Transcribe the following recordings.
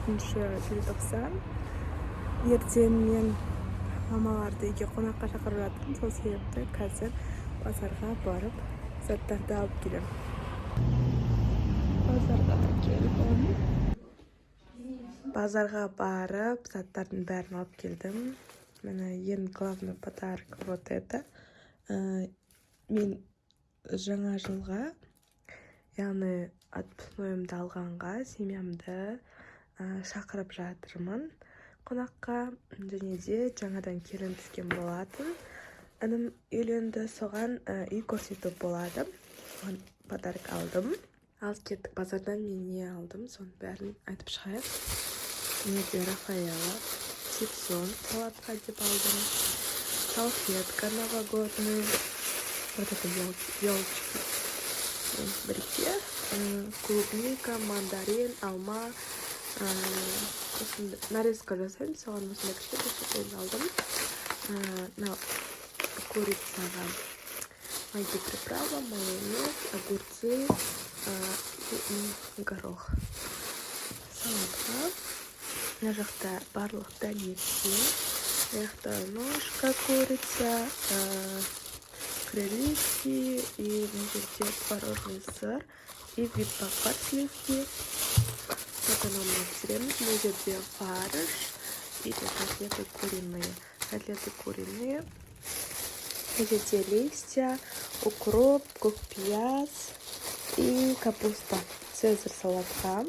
4 желтоқсан. Ертең мен мамаларды үйге қонаққа шақырып жатырмын. Сол себепті қазір базарға барып заттарды алып келемін. Базарға барып заттардың бәрін алып келдім. Міне ең главный подарок вот это. Мен жаңа жылға, яғни отпускнойымды алғанға семьямды шақырып жатырмын қонаққа. Және де жаңадан келін түскен болатын. Інім үйленді, соған үй көрсету болады. Соған подарок алдым. Ал кеттік базардан. Мен не алдым, соның бәрін айтып шығайық. Неде Рафаэла, чипсон салатқа деп алдым. Салфетка новогодный. Вот это елочки. Бірге клубника, мандарин, алма. Нарезка жасаймын, соған осындай кішкентай алдым. Курицаға магgi приправа, майонез, огурцы и горох. Салатқа мына жақта барлық дәнекер. Жақта ножка курица, крылышки и мына жерде творожный сыр и виппапар сливки. Вот оно мы пісіреміз. Мына жерде фарш и котлеты куриные. Мына жерде листья, укроп, көкпияз и капуста. Цезарь салатқа.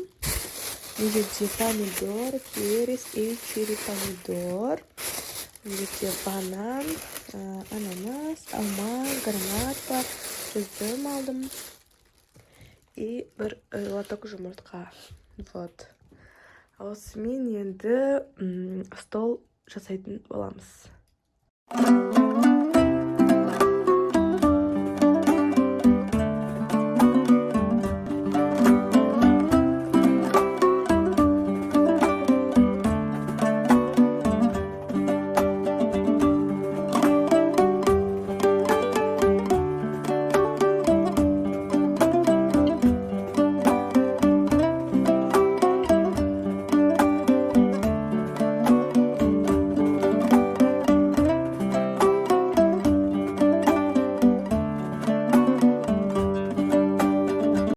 Мына жерде помидор, перец и чили помидор. Мына жерде банан, ананас, алма, гранат бар. Üzüm алдым. И бір лоток жұмыртқа. Вот. Осымен енді стол жасайтын боламыз.